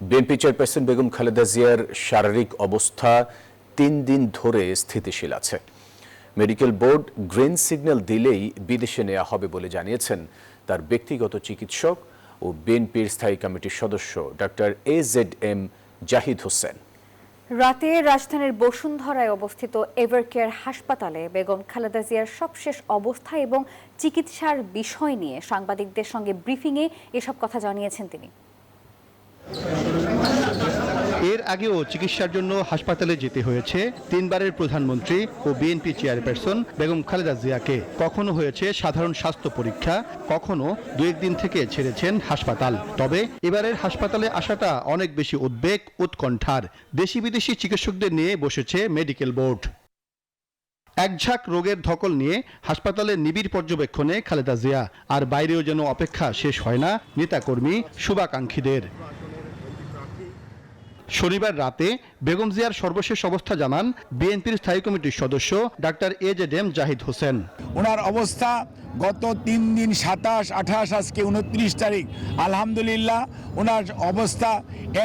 BNP chairperson Begum Khaleda জিয়ার শারীরিক অবস্থা ৩ দিন ধরে স্থিতিশীল আছে। মেডিকেল বোর্ড গ্রিন সিগন্যাল দিলেই বিদেশে নেওয়া হবে বলে জানিয়েছেন তার ব্যক্তিগত চিকিৎসক ও বিএনপির স্থায়ী কমিটির সদস্য ডক্টর AZM জাহিদ হোসেন। রাতে রাজধানীর বসুন্ধরায় অবস্থিত এভারকেয়ার হাসপাতালে বেগম খালেদা জিয়ার সবশেষ অবস্থা এবং চিকিৎসার বিষয় নিয়ে সাংবাদিকদের সঙ্গে ব্রিফিংয়ে এসব কথা জানিয়েছেন তিনি। এর আগেও চিকিৎসার জন্য হাসপাতালে যেতে হয়েছে তিনবারের প্রধানমন্ত্রী ও বিএনপি চেয়ারপারসন বেগম খালেদা জিয়াকে। কখনো হয়েছে সাধারণ স্বাস্থ্য পরীক্ষা, কখনো 2-1 দিন থেকে ছেড়েছেন হাসপাতাল। তবে এবারের হাসপাতালে আসাটা অনেক বেশি উদ্বেগ উৎকণ্ঠার। দেশি বিদেশি চিকিৎসকদের নিয়ে বসেছে মেডিকেল বোর্ড। একঝাঁক রোগের ধকল নিয়ে হাসপাতালে নিবিড় পর্যবেক্ষণে খালেদা জিয়া, আর বাইরেও যেন অপেক্ষা শেষ হয় না নেতাকর্মী শুভাকাঙ্ক্ষীদের। শনিবার রাতে বেগম জিয়ার সর্বশেষ অবস্থা জানান বিএনপির স্থায়ী কমিটির সদস্য ডাক্তার AZM জাহিদ হোসেন। ওনার অবস্থা গত 3 দিন 27, 28, আজকে 29 তারিখ, আলহামদুলিল্লাহ ওনার অবস্থা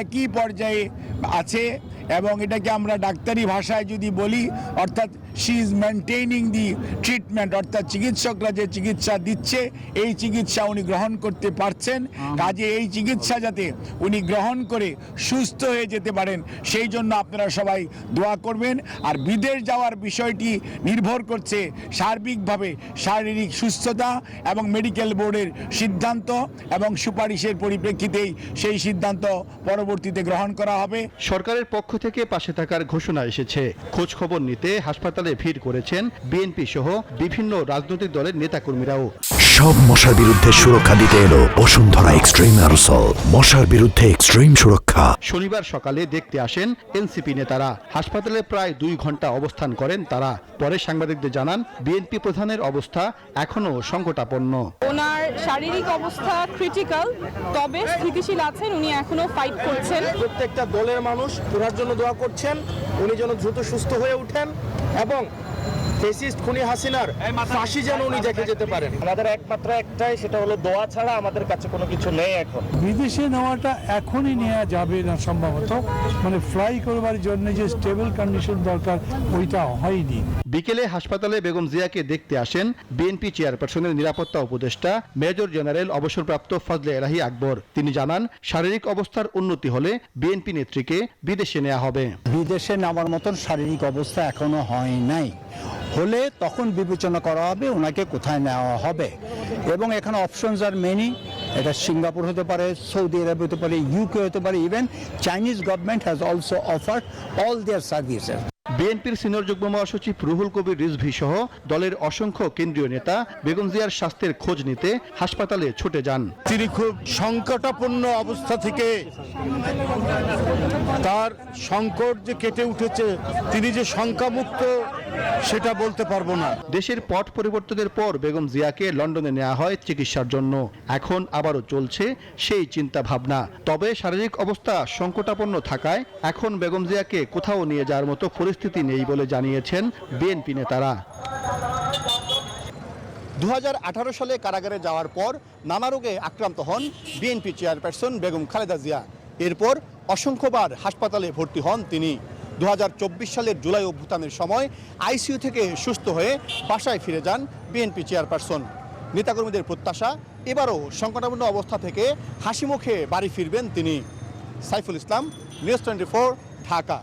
একই পর্যায়ে আছে এবং এটাকে আমরা ডাক্তারি ভাষায় যদি বলি অর্থাৎ শি ইজ মেনটেইনিং দি ট্রিটমেন্ট, অর্থাৎ চিকিৎসকরা যে চিকিৎসা দিচ্ছে এই চিকিৎসা উনি গ্রহণ করতে পারছেন। কাজে এই চিকিৎসা যাতে উনি গ্রহণ করে সুস্থ হয়ে যেতে পারেন সেই জন্য আপনারা সবাই দোয়া করবেন। আর বিদেশ যাওয়ার বিষয়টি নির্ভর করছে সার্বিকভাবে শারীরিক সুস্থতা এবং মেডিকেল বোর্ডের সিদ্ধান্ত এবং সুপারিশের পরিপ্রেক্ষিতেই সেই সিদ্ধান্ত পরবর্তীতে গ্রহণ করা হবে। সরকারের পক্ষ থেকে পাশে থাকার ঘোষণা এসেছে। খোঁজ খবর নিতে হাসপাতালে ভিড় করেছেন বিএনপি সহ বিভিন্ন রাজনৈতিক দলের নেতাকর্মীরাও। সব মশার বিরুদ্ধে সুরক্ষা দিতে এলো বসুন্ধরা এক্সট্রিম অ্যারোসল, মশার বিরুদ্ধে এক্সট্রিম সুরক্ষা। শনিবার সকালে দেখতে আসেন এনসিপি নেতারা। হাসপাতালে প্রায় 2 ঘন্টা অবস্থান করেন তারা। পরে সাংবাদিকদের জানান বিএনপি প্রধানের অবস্থা এখনো সংকটাপন্ন। ওনার শারীরিক অবস্থা ক্রিটিক্যাল, তবে স্থিতিশীল আছেন, উনি এখনো ফাইট করছেন। প্রত্যেকটা দলের মানুষ ওনার জন্য দোয়া করছেন, উনি যেন দ্রুত সুস্থ হয়ে ওঠেন এবং ফ্যাসিস্ট খুনি হাসিনার ফাঁসি যেন উনি দেখে যেতে পারেন। আমাদের একমাত্র একটাই, সেটা হলো দোয়া ছাড়া আমাদের কাছে কোনো কিছু নেই। এখন বিদেশে নেওয়াটা এখনই নেওয়া যাবে না সম্ভবত, মানে ফ্লাই করবার জন্য যে স্টেবল কন্ডিশন দরকার ওইটা হয়নি। বিকেলে হাসপাতালে বেগম জিয়াকে দেখতে আসেন বিএনপি চেয়ারপারসনের নিরাপত্তা উপদেষ্টা মেজর জেনারেল অবসরপ্রাপ্ত ফজলে এলাহি আকবর। তিনি জানান শারীরিক অবস্থার উন্নতি হলে বিএনপি নেত্রীকে বিদেশে নেওয়া হবে। বিদেশে নেওয়ার মতন শারীরিক অবস্থা এখনো হয় নাই, হলে তখন বিবেচনা করা হবে ওনাকে কোথায় নেওয়া হবে। এবং এখানে অপশনস আর মেনি, এটা সিঙ্গাপুর হতে পারে, সৌদি আরব হতে পারে, ইউকে হতে পারে, even Chinese government has also offered all their services. বিএনপির সিনিয়র যুগ্ম মহাসচিব রুহুল কবির রিজভী সহ দলের অসংখ্য কেন্দ্রীয় নেতা বেগম জিয়ার স্বাস্থ্যের খোঁজ নিতে হাসপাতালে ছুটে যান। তিনি খুব সংকটাপন্ন অবস্থা থেকে তার সংকট যে কেটে উঠেছে, তিনি যে শঙ্কামুক্ত সেটা বলতে পারবো না। দেশের পট পরিবর্তনের পর বেগম জিয়াকে লন্ডনে নেওয়া হয় চিকিৎসার জন্য। এখন আবারও চলছে সেই চিন্তা ভাবনা। তবে শারীরিক অবস্থা সংকটাপন্ন থাকায় এখন বেগম জিয়াকে কোথাও নিয়ে যাওয়ার মতো পরিস্থিতি নেই বলে জানিয়েছেন বিএনপি নেতারা। 2018 সালে কারাগারে যাওয়ার পর নানা রোগে আক্রান্ত হন বিএনপি চেয়ারপারসন বেগম খালেদা জিয়া। এরপর অসংখ্যবার হাসপাতালে ভর্তি হন তিনি। 2024 সালের জুলাই অভ্যুত্থানের সময় আইসিইউ থেকে সুস্থ হয়ে বাসায় ফিরে যান বিএনপি চেয়ারপারসন। নেতাকর্মীদের প্রত্যাশা এবারও সংকটাপন্ন অবস্থা থেকে হাসিমুখে বাড়ি ফিরবেন তিনি। সাইফুল ইসলাম, নিউজ 24, ঢাকা।